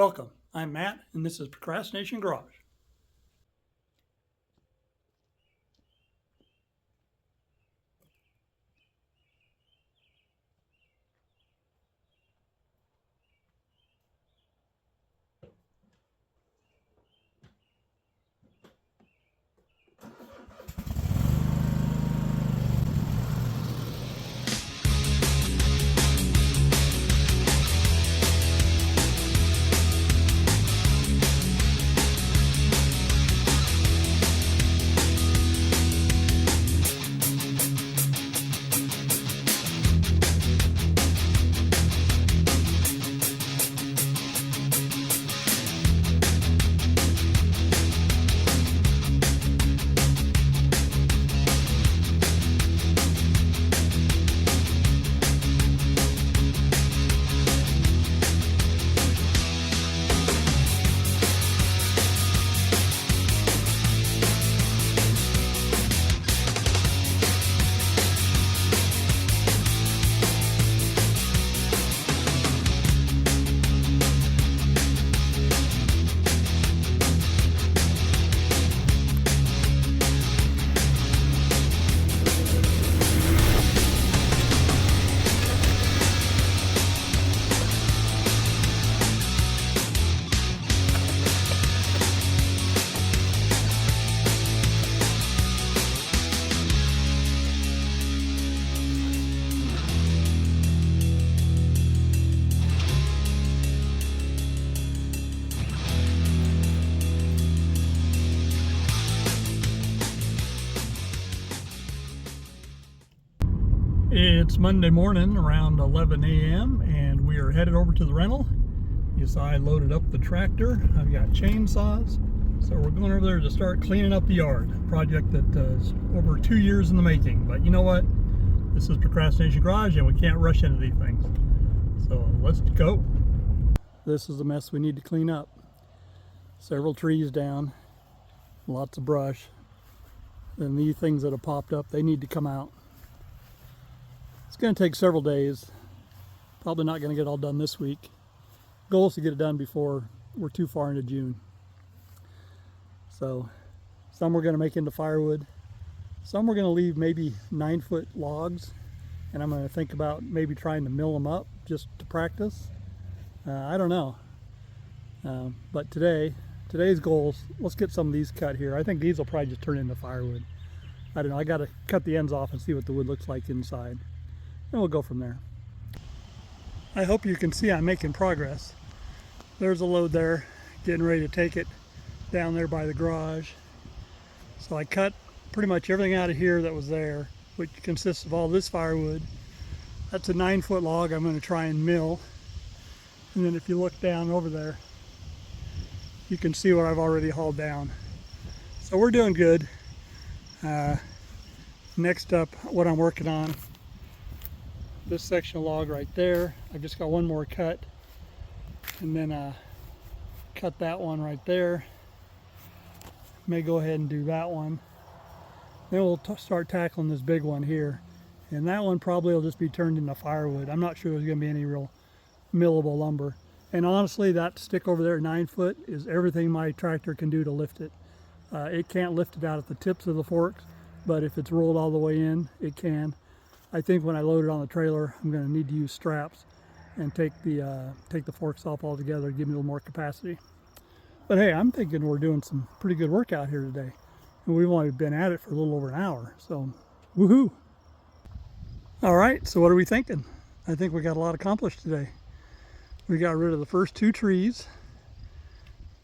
Welcome, I'm Matt, and this is Procrastination Garage. It's Monday morning around 11 a.m. and we are headed over to the rental. You saw I loaded up the tractor. I've got chainsaws. So we're going over there to start cleaning up the yard. A project that is over 2 years in the making. But you know what? This is Procrastination Garage and we can't rush into these things. So let's go. This is the mess we need to clean up. Several trees down. Lots of brush. And these things that have popped up, they need to come out. It's going to take several days. Probably not going to get all done this week. Goal is to get it done before we're too far into June. So some we're going to make into firewood. Some we're going to leave maybe 9-foot logs. And I'm going to think about maybe trying to mill them up just to practice. I don't know. But today's goals, let's get some of these cut here. I think these will probably just turn into firewood. I don't know. I got to cut the ends off and see what the wood looks like inside. And we'll go from there. I hope you can see I'm making progress. There's a load there, getting ready to take it down there by the garage. So I cut pretty much everything out of here that was there, which consists of all this firewood. That's a 9-foot log I'm going to try and mill. And then if you look down over there, you can see what I've already hauled down. So we're doing good. Next up, what I'm working on, this section of log right there. I've just got one more cut, and then cut that one right there. May go ahead and do that one. Then we'll start tackling this big one here, and that one probably will just be turned into firewood. I'm not sure there's going to be any real millable lumber. And honestly, that stick over there at 9 foot is everything my tractor can do to lift it. It can't lift it out at the tips of the forks, but if it's rolled all the way in, it can. I think when I load it on the trailer, I'm going to need to use straps and take the forks off altogether, give me a little more capacity. But hey, I'm thinking we're doing some pretty good work out here today. And we've only been at it for a little over an hour, so woohoo. All right, so what are we thinking? I think we got a lot accomplished today. We got rid of the first 2 trees.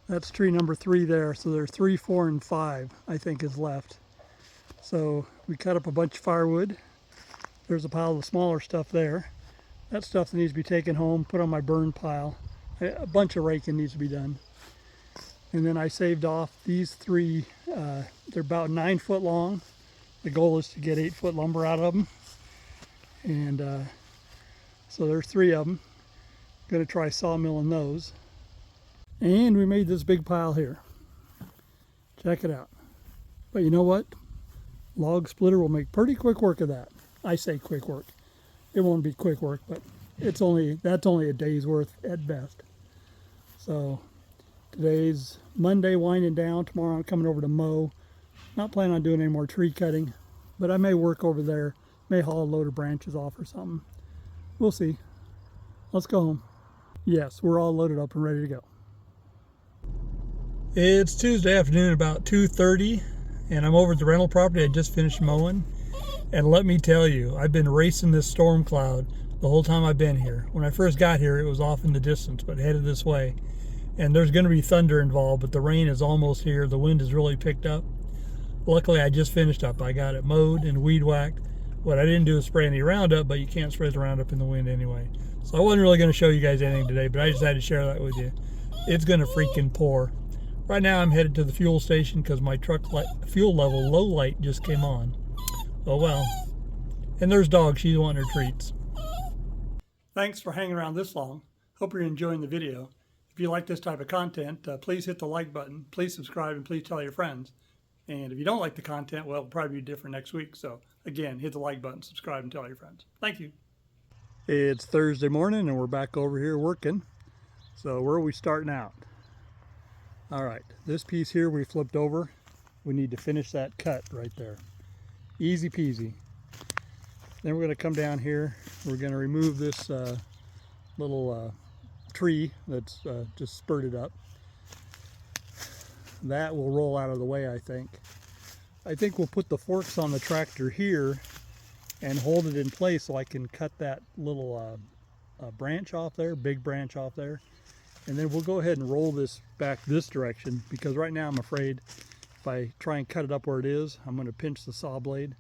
That's tree number 3 there, so there's 3, 4, and 5 I think is left. So we cut up a bunch of firewood. There's a pile of the smaller stuff there. That stuff that needs to be taken home, put on my burn pile. A bunch of raking needs to be done. And then I saved off these 3, they're about 9 foot long. The goal is to get 8-foot lumber out of them. And so there's 3 of them. Gonna try sawmilling those. And we made this big pile here. Check it out. But you know what? Log splitter will make pretty quick work of that. I say quick work. It won't be quick work, but that's only a day's worth at best. So today's Monday, winding down. Tomorrow I'm coming over to mow. Not planning on doing any more tree cutting, but I may work over there. May haul a load of branches off or something. We'll see. Let's go home. Yes, we're all loaded up and ready to go. It's Tuesday afternoon, about 2:30, and I'm over at the rental property. I just finished mowing, and let me tell you, I've been racing this storm cloud the whole time I've been here. When I first got here, it was off in the distance, but headed this way. And there's going to be thunder involved, but the rain is almost here. The wind has really picked up. Luckily, I just finished up. I got it mowed and weed whacked. What I didn't do is spray any Roundup, but you can't spray the Roundup in the wind anyway. So I wasn't really going to show you guys anything today, but I just had to share that with you. It's going to freaking pour. Right now I'm headed to the fuel station because my truck fuel level low light just came on. Oh well. And there's Dog. She's wanting her treats. Thanks for hanging around this long. Hope you're enjoying the video. If you like this type of content, please hit the like button. Please subscribe and please tell your friends. And if you don't like the content, well, it'll probably be different next week. So again, hit the like button, subscribe, and tell your friends. Thank you. It's Thursday morning and we're back over here working. So where are we starting out? All right, this piece here we flipped over. We need to finish that cut right there. Easy peasy. Then we're going to come down here. We're going to remove this little tree that's just spurted up. That will roll out of the way, I think. I think we'll put the forks on the tractor here and hold it in place so I can cut that little branch off there, big branch off there. And then we'll go ahead and roll this back this direction, because right now I'm afraid if I try and cut it up where it is, I'm going to pinch the saw blade.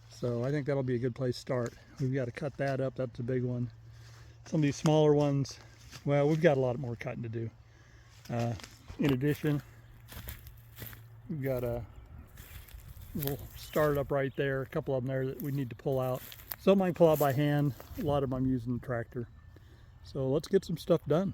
So I think that'll be a good place to start. We've got to cut that up. That's a big one. Some of these smaller ones, well, we've got a lot more cutting to do. In addition, we've got a little start up right there, a couple of them there that we need to pull out. Some I can pull out by hand, a lot of them I'm using the tractor. So let's get some stuff done.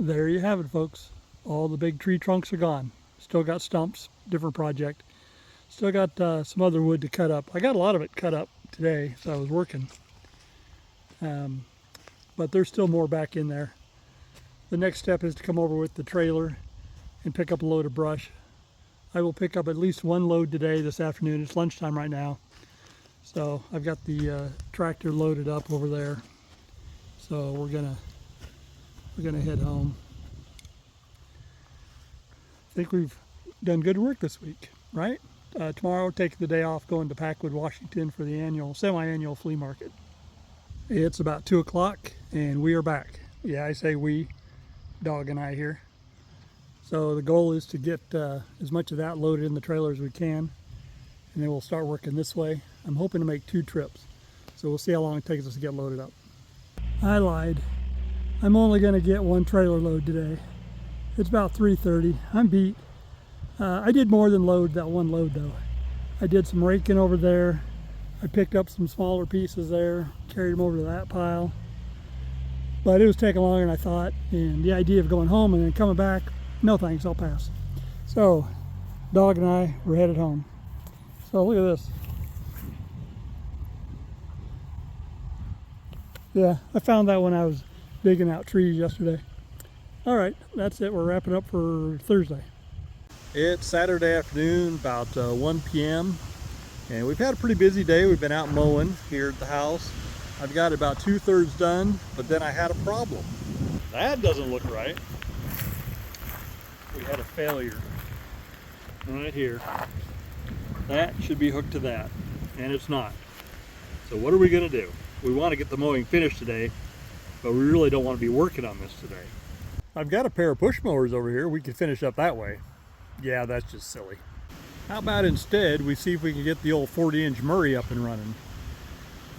There you have it, folks. All the big tree trunks are gone. Still got stumps, different project. Still got some other wood to cut up. I got a lot of it cut up today, so I was working. But there's still more back in there. The next step is to come over with the trailer and pick up a load of brush. I will pick up at least one load today, this afternoon. It's lunchtime right now. So I've got the tractor loaded up over there. So we're gonna head home. I think we've done good work this week, right? Tomorrow, taking the day off, going to Packwood, Washington for the semi-annual flea market. It's about 2 o'clock and we are back. Yeah, I say we, dog and I here. So the goal is to get as much of that loaded in the trailer as we can, and then we'll start working this way. I'm hoping to make 2 trips, so we'll see how long it takes us to get loaded up. I lied. I'm only going to get 1 trailer load today. It's about 3:30. I'm beat. I did more than load that 1 load though. I did some raking over there. I picked up some smaller pieces there, carried them over to that pile. But it was taking longer than I thought, and the idea of going home and then coming back, no thanks, I'll pass. So, dog and I were headed home. So look at this. Yeah, I found that when I was digging out trees yesterday. All right, that's it. We're wrapping up for Thursday. It's Saturday afternoon, about 1 p.m. And we've had a pretty busy day. We've been out mowing here at the house. I've got about 2/3 done, but then I had a problem. That doesn't look right. We had a failure right here. That should be hooked to that, and it's not. So what are we gonna do? We want to get the mowing finished today, but we really don't want to be working on this today. I've got a pair of push mowers over here. We could finish up that way. Yeah, that's just silly. How about instead we see if we can get the old 40-inch Murray up and running.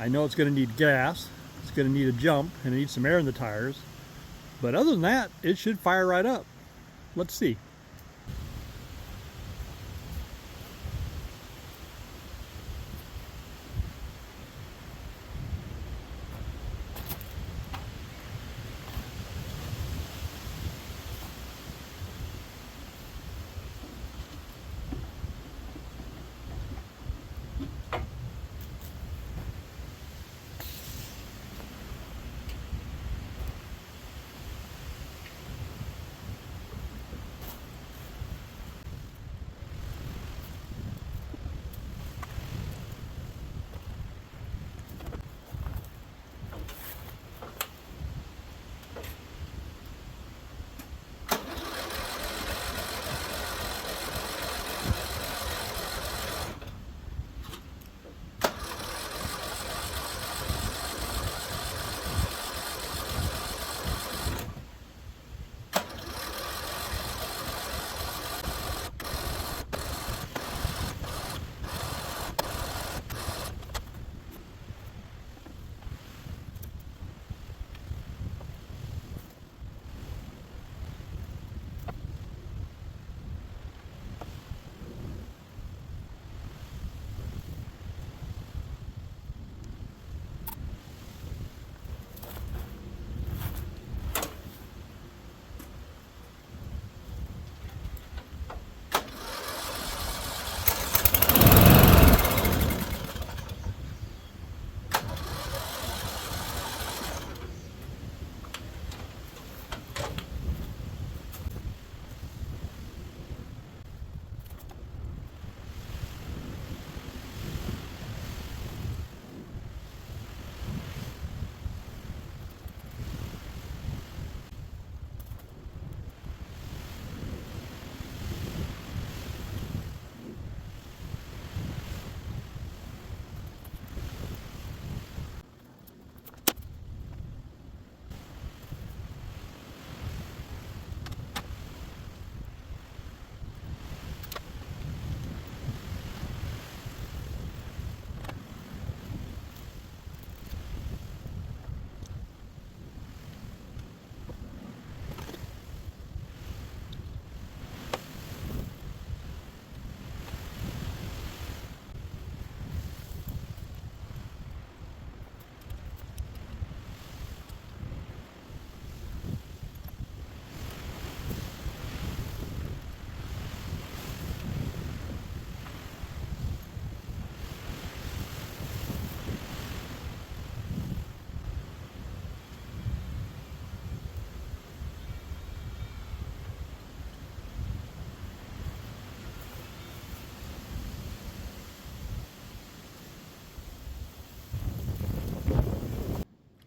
I know it's going to need gas, it's going to need a jump, and it needs some air in the tires. But other than that, it should fire right up. Let's see.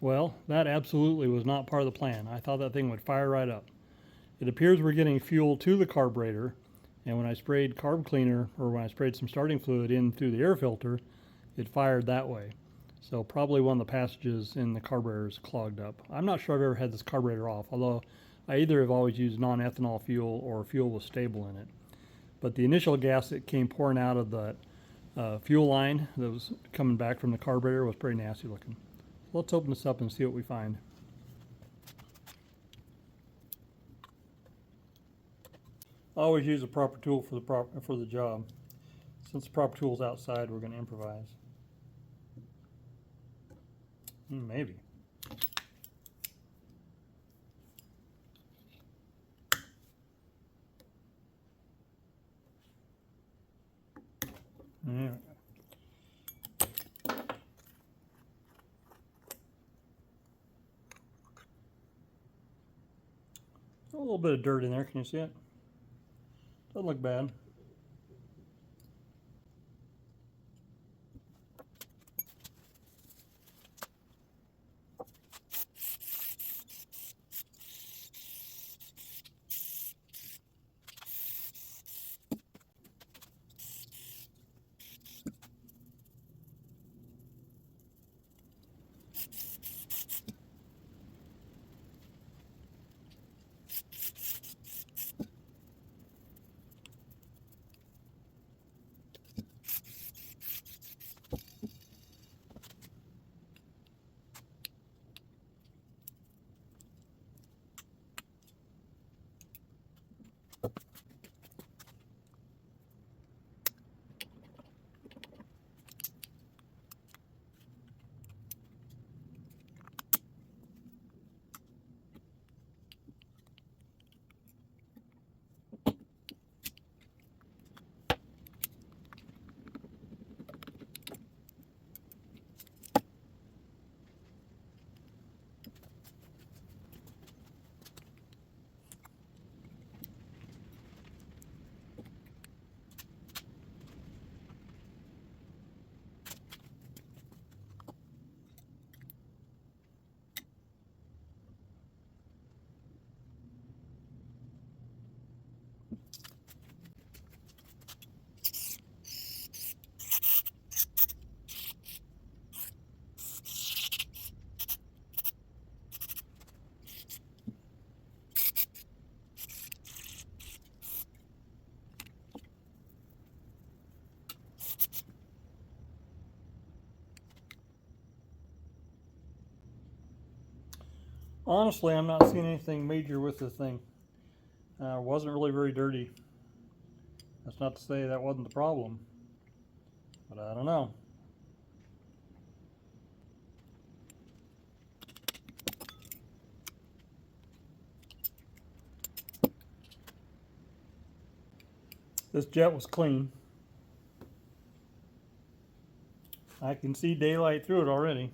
Well, that absolutely was not part of the plan. I thought that thing would fire right up. It appears we're getting fuel to the carburetor, and when I sprayed carb cleaner, or when I sprayed some starting fluid in through the air filter, it fired that way. So probably one of the passages in the carburetor is clogged up. I'm not sure I've ever had this carburetor off, although I either have always used non-ethanol fuel or fuel was stable in it. But the initial gas that came pouring out of the fuel line that was coming back from the carburetor was pretty nasty looking. Let's open this up and see what we find. I always use a proper tool for the job. Since the proper tool's outside, we're going to improvise. Maybe. Yeah. A little bit of dirt in there. Can you see it? Doesn't look bad. Honestly, I'm not seeing anything major with this thing. It wasn't really very dirty. That's not to say that wasn't the problem, but I don't know. This jet was clean. I can see daylight through it already.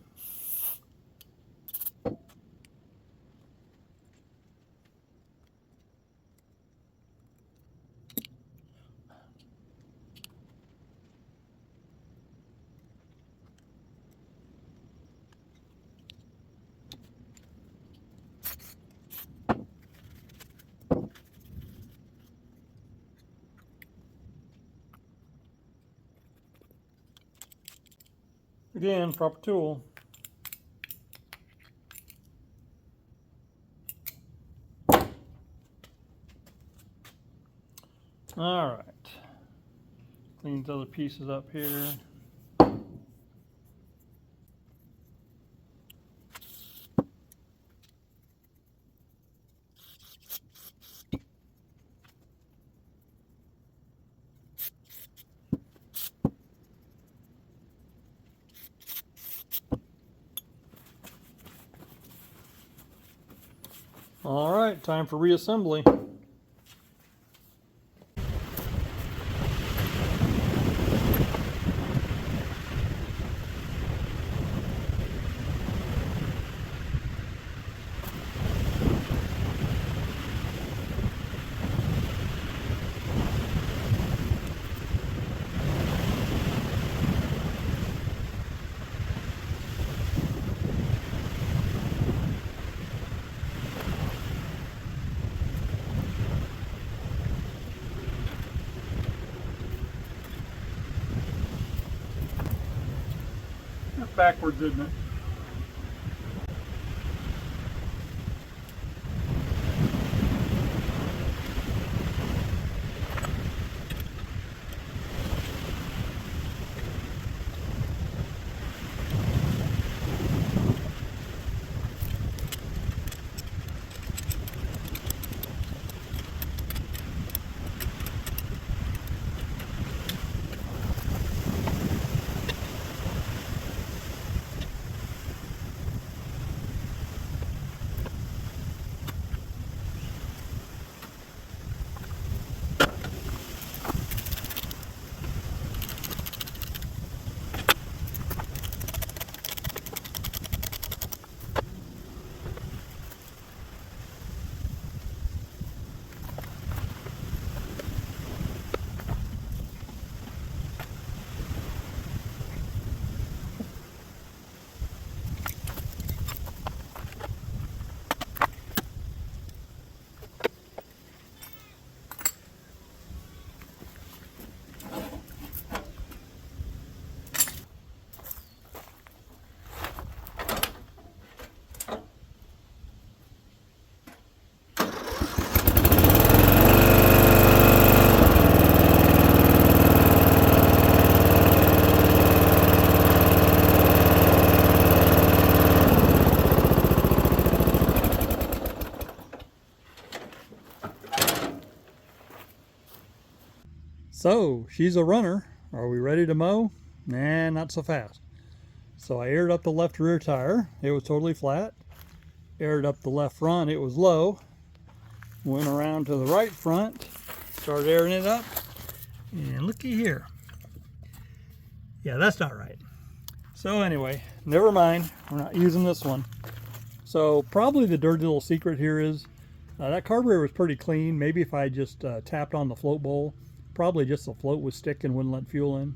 Again, proper tool. All right. Clean these other pieces up here. All right, time for reassembly. backwards, isn't it? So, she's a runner. Are we ready to mow? Nah, not so fast. So I aired up the left rear tire. It was totally flat. Aired up the left front. It was low. Went around to the right front. Started airing it up. And looky here. Yeah, that's not right. So anyway, never mind. We're not using this one. So probably the dirty little secret here is that carburetor was pretty clean. Maybe if I just tapped on the float bowl, probably just the float was sticking, wouldn't let fuel in.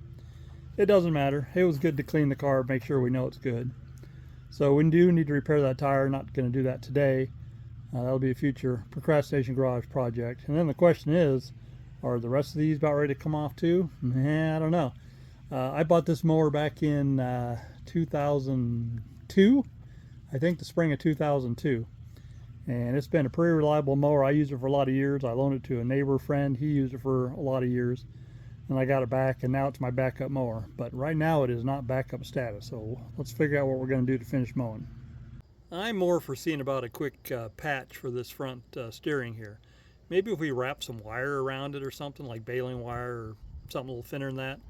It doesn't matter. It was good to clean the car, make sure we know it's good. So we do need to repair that tire. Not going to do that today. That'll be a future Procrastination Garage project. And then the question is, are the rest of these about ready to come off too? I don't know. I bought this mower back in 2002. I think the spring of 2002. And it's been a pretty reliable mower. I used it for a lot of years. I loaned it to a neighbor friend. He used it for a lot of years. And I got it back, and now it's my backup mower. But right now it is not backup status. So let's figure out what we're going to do to finish mowing. I'm more for seeing about a quick patch for this front steering here. Maybe if we wrap some wire around it or something, like baling wire or something a little thinner than that,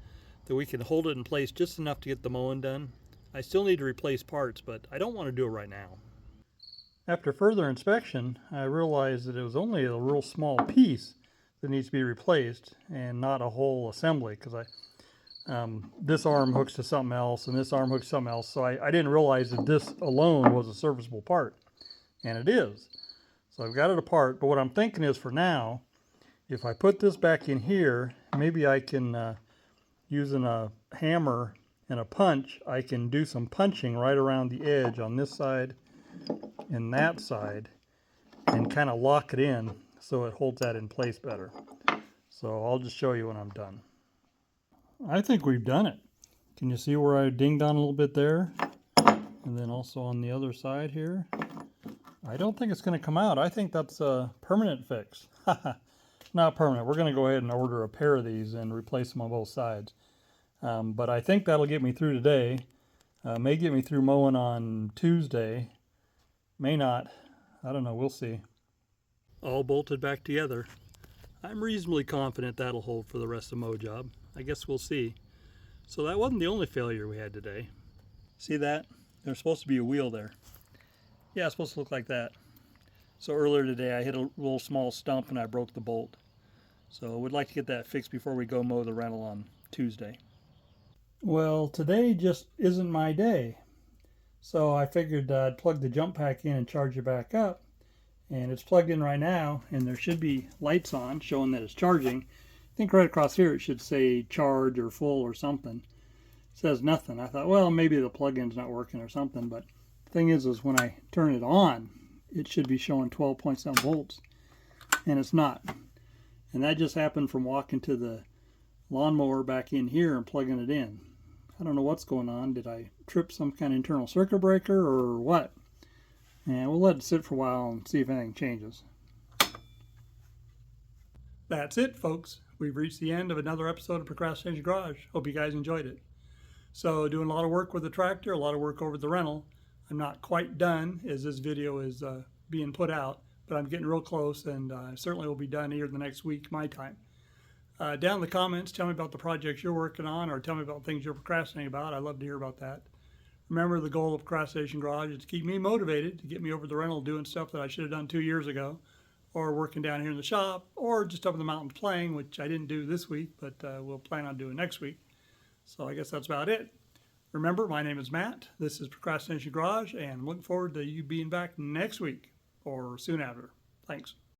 that we can hold it in place just enough to get the mowing done. I still need to replace parts, but I don't want to do it right now. After further inspection, I realized that it was only a real small piece that needs to be replaced and not a whole assembly, because this arm hooks to something else and this arm hooks to something else, so I didn't realize that this alone was a serviceable part, and it is. So I've got it apart, but what I'm thinking is for now, if I put this back in here, maybe I can, using a hammer and a punch, I can do some punching right around the edge on this side and that side and kind of lock it in so it holds that in place better. So I'll just show you when I'm done. I think we've done it. Can you see where I dinged on a little bit there? And then also on the other side here. I don't think it's going to come out. I think that's a permanent fix. Not permanent. We're going to go ahead and order a pair of these and replace them on both sides. But I think that'll get me through today. May get me through mowing on Tuesday. May not. I don't know. We'll see. All bolted back together. I'm reasonably confident that'll hold for the rest of the mow job. I guess we'll see. So that wasn't the only failure we had today. See that? There's supposed to be a wheel there. Yeah, it's supposed to look like that. So earlier today I hit a little small stump and I broke the bolt. So we'd like to get that fixed before we go mow the rental on Tuesday. Well, today just isn't my day. So I figured I'd plug the jump pack in and charge it back up. And it's plugged in right now, and there should be lights on showing that it's charging. I think right across here it should say charge or full or something. It says nothing. I thought, well, maybe the plug-in's not working or something, but the thing is when I turn it on, it should be showing 12.7 volts, and it's not. And that just happened from walking to the lawnmower back in here and plugging it in. I don't know what's going on. Did I trip some kind of internal circuit breaker or what? And we'll let it sit for a while and see if anything changes. That's it, folks. We've reached the end of another episode of Procrastination Garage. Hope you guys enjoyed it. So doing a lot of work with the tractor, a lot of work over the rental. I'm not quite done as this video is being put out, but I'm getting real close, and certainly will be done here the next week, my time. Down in the comments, tell me about the projects you're working on, or tell me about things you're procrastinating about. I'd love to hear about that. Remember, the goal of Procrastination Garage is to keep me motivated, to get me over the rental doing stuff that I should have done 2 years ago, or working down here in the shop, or just up in the mountains playing, which I didn't do this week, but we'll plan on doing next week. So I guess that's about it. Remember, my name is Matt. This is Procrastination Garage, and I'm looking forward to you being back next week or soon after. Thanks.